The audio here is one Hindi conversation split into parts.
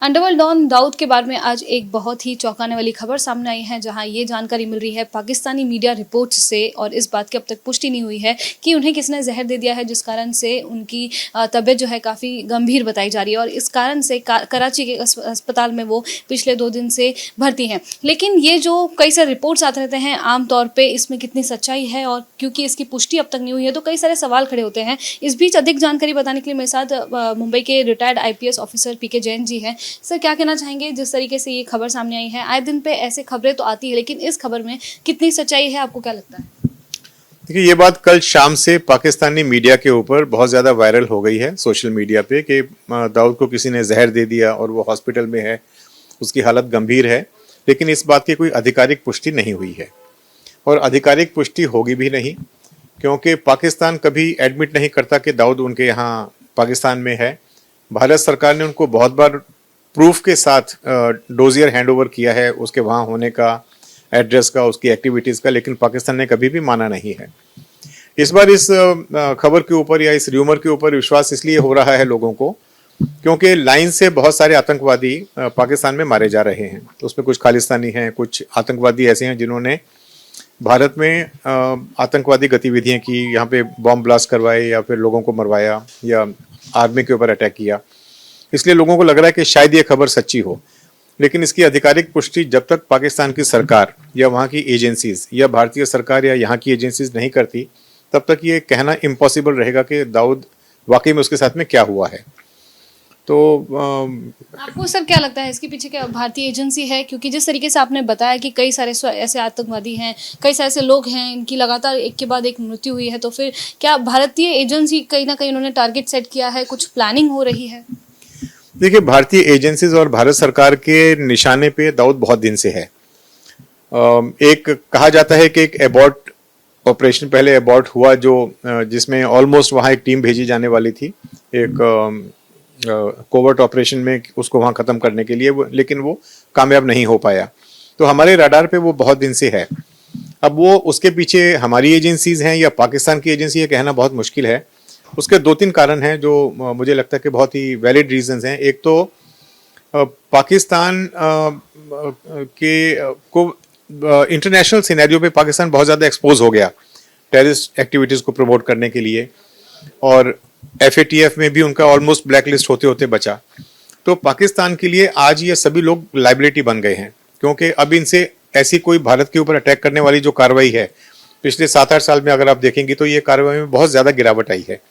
अंडरवर्ल्ड डॉन दाऊद के बारे में आज एक बहुत ही चौंकाने वाली खबर सामने आई है, जहां ये जानकारी मिल रही है पाकिस्तानी मीडिया रिपोर्ट्स से, और इस बात की अब तक पुष्टि नहीं हुई है कि उन्हें किसने जहर दे दिया है, जिस कारण से उनकी तबीयत जो है काफ़ी गंभीर बताई जा रही है और इस कारण से कराची के अस्पताल में वो पिछले 2 दिन से भर्ती हैं। लेकिन ये जो कई सारे रिपोर्ट्स आते रहते हैं, आमतौर पर इसमें कितनी सच्चाई है और क्योंकि इसकी पुष्टि अब तक नहीं हुई है तो कई सारे सवाल खड़े होते हैं। इस बीच अधिक जानकारी बताने के लिए मेरे साथ मुंबई के retired IPS officer PK Jain ji हैं। सर, क्या कहना चाहेंगे जिस तरीके से ये खबर सामने आई है? आए दिन पे ऐसे खबरें तो आती है, लेकिन इस खबर में कितनी सच्चाई है, आपको क्या लगता है? देखिए, ये बात कल शाम से पाकिस्तानी मीडिया के ऊपर बहुत ज़्यादा वायरल हो गई है सोशल मीडिया पे कि दाऊद को किसी ने जहर दे दिया और वो हॉस्पिटल में है, उसकी हालत गंभीर है। लेकिन इस बात की कोई आधिकारिक पुष्टि नहीं हुई है और आधिकारिक पुष्टि होगी भी नहीं, क्योंकि पाकिस्तान कभी एडमिट नहीं करता कि दाऊद उनके यहाँ पाकिस्तान में है। भारत सरकार ने उनको बहुत बार प्रूफ के साथ डोजियर हैंडओवर किया है उसके वहाँ होने का, एड्रेस का, उसकी एक्टिविटीज़ का, लेकिन पाकिस्तान ने कभी भी माना नहीं है। इस बार इस खबर के ऊपर या इस र्यूमर के ऊपर विश्वास इसलिए हो रहा है लोगों को क्योंकि लाइन से बहुत सारे आतंकवादी पाकिस्तान में मारे जा रहे हैं। तो उसमें कुछ खालिस्तानी हैं, कुछ आतंकवादी ऐसे हैं जिन्होंने भारत में आतंकवादी गतिविधियाँ की, यहाँ पे बॉम्ब ब्लास्ट करवाए या फिर लोगों को मरवाया या आर्मी के ऊपर अटैक किया। इसलिए लोगों को लग रहा है कि शायद ये खबर सच्ची हो, लेकिन इसकी आधिकारिक पुष्टि जब तक पाकिस्तान की सरकार या वहाँ की एजेंसीज या भारतीय सरकार या यहाँ की एजेंसीज नहीं करती, तब तक ये कहना इम्पॉसिबल रहेगा कि दाऊद वाकई में उसके साथ में क्या हुआ है। तो आपको सर क्या लगता है इसके पीछे क्या भारतीय एजेंसी है? क्योंकि जिस तरीके से आपने बताया कि कई सारे ऐसे आतंकवादी हैं, कई सारे ऐसे लोग हैं, इनकी लगातार एक के बाद एक मृत्यु हुई है, तो फिर क्या भारतीय एजेंसी कहीं ना कहीं उन्होंने टारगेट सेट किया है, कुछ प्लानिंग हो रही है? देखिए, भारतीय एजेंसीज और भारत सरकार के निशाने पे दाऊद बहुत दिन से है। एक कहा जाता है कि एक एबॉर्ट ऑपरेशन पहले एबॉर्ट हुआ जिसमें ऑलमोस्ट वहाँ एक टीम भेजी जाने वाली थी एक कोवर्ट ऑपरेशन में उसको वहाँ ख़त्म करने के लिए, लेकिन वो कामयाब नहीं हो पाया। तो हमारे रडार पे वो बहुत दिन से है। अब वो उसके पीछे हमारी एजेंसीज हैं या पाकिस्तान की एजेंसी है, कहना बहुत मुश्किल है। उसके 2-3 कारण हैं जो मुझे लगता है कि बहुत ही वैलिड रीजंस हैं। एक तो पाकिस्तान को इंटरनेशनल सिनेरियो पे पाकिस्तान बहुत ज़्यादा एक्सपोज हो गया टेररिस्ट एक्टिविटीज़ को प्रमोट करने के लिए, और FATF में भी उनका ऑलमोस्ट ब्लैक लिस्ट होते होते बचा। तो पाकिस्तान के लिए आज ये सभी लोग लाइबिलिटी बन गए हैं, क्योंकि अब इनसे ऐसी कोई भारत के ऊपर अटैक करने वाली जो कार्रवाई है पिछले 7-8 साल में अगर आप देखेंगे तो ये कार्रवाई में बहुत ज़्यादा गिरावट आई है।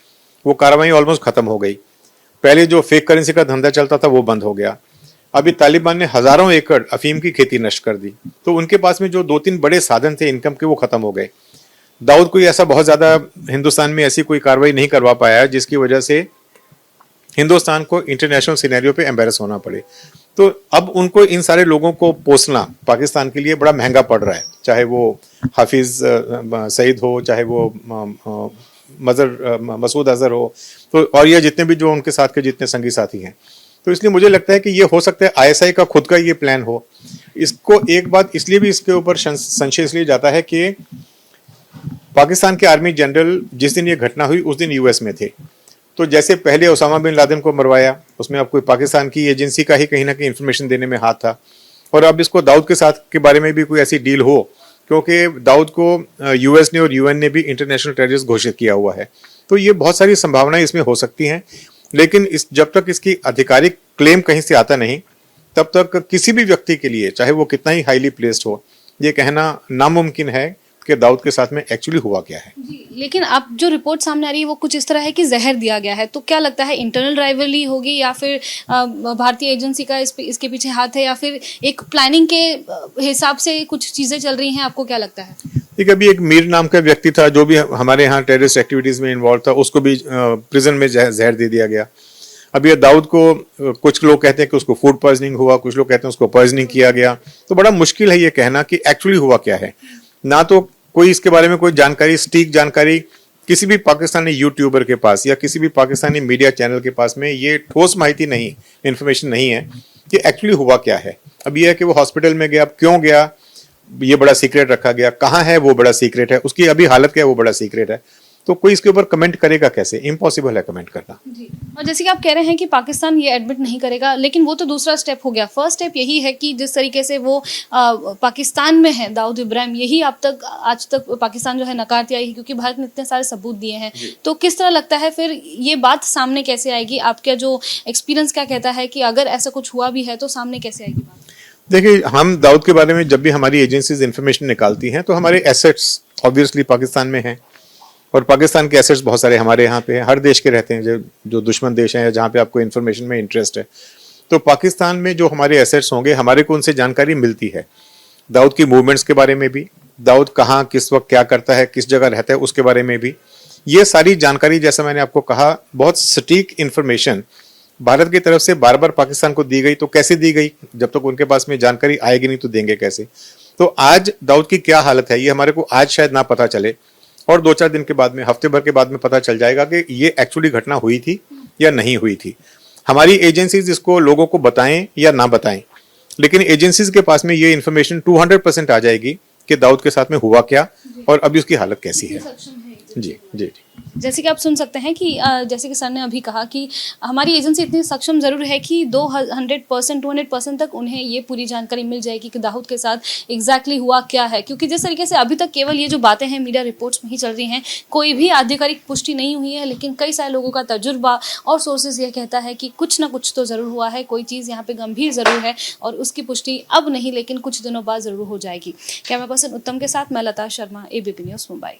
वो कार्रवाई ऑलमोस्ट खत्म हो गई। पहले जो फेक करेंसी का धंधा चलता था वो बंद हो गया। अभी तालिबान ने हजारों एकड़ अफीम की खेती नष्ट कर दी। तो उनके पास में जो 2-3 बड़े साधन थे इनकम के, वो खत्म हो गए। दाऊद कोई ऐसा बहुत ज्यादा हिंदुस्तान में ऐसी कोई कार्रवाई नहीं करवा पाया जिसकी वजह से हिंदुस्तान को इंटरनेशनल सिनेरियो पे एम्बेरस होना पड़े। तो अब उनको इन सारे लोगों को पोसना पाकिस्तान के लिए बड़ा महंगा पड़ रहा है, चाहे वो हाफिज सईद हो, चाहे वो मसूद अजहर हो, तो और ये जितने भी जो उनके साथ के जितने संगी साथी हैं। तो इसलिए मुझे लगता है कि ये हो सकता है ISI का खुद का ये प्लान हो। इसको एक बात इसलिए भी इसके ऊपर संशय इसलिए जाता है कि पाकिस्तान के आर्मी जनरल जिस दिन ये घटना हुई उस दिन US में थे। तो जैसे पहले ओसामा बिन लादेन को मरवाया, उसमें अब कोई पाकिस्तान की एजेंसी का ही कहीं ना कहीं इन्फॉर्मेशन देने में हाथ था, और अब इसको दाऊद के साथ के बारे में भी कोई ऐसी डील हो, क्योंकि दाऊद को US ने और UN ने भी इंटरनेशनल टेररिस्ट घोषित किया हुआ है। तो ये बहुत सारी संभावनाएं इसमें हो सकती हैं, लेकिन जब तक इसकी आधिकारिक क्लेम कहीं से आता नहीं, तब तक किसी भी व्यक्ति के लिए, चाहे वो कितना ही हाईली प्लेस्ड हो, ये कहना नामुमकिन है कि दाऊद के साथ में एक्चुअली हुआ क्या है। जी, लेकिन अब जो रिपोर्ट सामने आ रही है वो कुछ इस तरह है कि जहर दिया गया है, तो क्या लगता है इंटरनल राइवलरी होगी या फिर भारतीय एजेंसी का इसके पीछे हाथ है, या फिर एक प्लानिंग के हिसाब से कुछ चीजें चल रही हैं? आपको क्या लगता है? देखिए, अभी एक मीर नाम का व्यक्ति था जो भी हमारे यहाँ टेररिस्ट एक्टिविटीज में इन्वॉल्व था, उसको भी प्रिजन में जहर दे दिया गया। अब ये दाऊद को कुछ लोग कहते हैं कि उसको फूड पॉइजनिंग हुआ, कुछ लोग कहते हैं उसको पॉइजनिंग किया गया। तो बड़ा मुश्किल है ये कहना कि एक्चुअली हुआ क्या है। ना तो कोई इसके बारे में कोई जानकारी, सटीक जानकारी किसी भी पाकिस्तानी यूट्यूबर के पास या किसी भी पाकिस्तानी मीडिया चैनल के पास में ये ठोस माहिती नहीं, इन्फॉर्मेशन नहीं है कि एक्चुअली हुआ क्या है। अब ये है कि वो हॉस्पिटल में गया, क्यों गया ये बड़ा सीक्रेट रखा गया, कहाँ है वो बड़ा सीक्रेट है, उसकी अभी हालत क्या है वो बड़ा सीक्रेट है। तो कोई इसके ऊपर कमेंट करेगा कैसे? इम्पॉसिबल है कमेंट करना। जी। और जैसे कि आप कह रहे हैं कि पाकिस्तान ये एडमिट नहीं करेगा, लेकिन वो तो दूसरा स्टेप हो गया। फर्स्ट स्टेप यही है कि जिस तरीके से वो पाकिस्तान में है दाऊद इब्राहिम, यही आज तक पाकिस्तान जो है नकारती आई है, क्योंकि भारत ने इतने सारे सबूत दिए हैं। तो किस तरह लगता है फिर ये बात सामने कैसे आएगी? आपका जो एक्सपीरियंस क्या कहता है कि अगर ऐसा कुछ हुआ भी है तो सामने कैसे आएगी बात? देखिए, हम दाऊद के बारे में जब भी हमारी एजेंसीज इंफॉर्मेशन निकालती हैं तो हमारे एसेट्स ऑब्वियसली पाकिस्तान में हैं, और पाकिस्तान के एसेट्स बहुत सारे हमारे यहाँ पे हैं। हर देश के रहते हैं, जो दुश्मन देश हैं जहाँ पे आपको इन्फॉर्मेशन में इंटरेस्ट है। तो पाकिस्तान में जो हमारे एसेट्स होंगे, हमारे को उनसे जानकारी मिलती है, दाऊद की मूवमेंट्स के बारे में भी, दाऊद कहाँ किस वक्त क्या करता है, किस जगह रहता है, उसके बारे में भी। ये सारी जानकारी, जैसा मैंने आपको कहा, बहुत सटीक इन्फॉर्मेशन भारत की तरफ से बार बार पाकिस्तान को दी गई। तो कैसे दी गई? जब तक उनके पास में जानकारी आएगी नहीं तो देंगे कैसे? तो आज दाऊद की क्या हालत है, ये हमारे को आज शायद ना पता चले, और 2-4 दिन के बाद में, हफ्ते भर के बाद में पता चल जाएगा कि ये एक्चुअली घटना हुई थी या नहीं हुई थी। हमारी एजेंसीज इसको लोगों को बताएं या ना बताएं, लेकिन एजेंसीज के पास में ये इन्फॉर्मेशन 200% आ जाएगी कि दाऊद के साथ में हुआ क्या और अभी उसकी हालत कैसी है। जी जी जी। जैसे कि आप सुन सकते हैं कि जैसे कि सर ने अभी कहा कि हमारी एजेंसी इतनी सक्षम ज़रूर है कि 200% तक उन्हें ये पूरी जानकारी मिल जाएगी कि दाऊद के साथ एग्जैक्टली हुआ क्या है। क्योंकि जिस तरीके से अभी तक केवल ये जो बातें हैं मीडिया रिपोर्ट्स में ही चल रही हैं, कोई भी आधिकारिक पुष्टि नहीं हुई है, लेकिन कई सारे लोगों का तजुर्बा और सोर्सेज ये कहता है कि कुछ ना कुछ तो ज़रूर हुआ है, कोई चीज़ यहाँ पर गंभीर ज़रूर है, और उसकी पुष्टि अब नहीं लेकिन कुछ दिनों बाद ज़रूर हो जाएगी। कैमरा पर्सन उत्तम के साथ मैं लता शर्मा, ABP न्यूज़ मुंबई।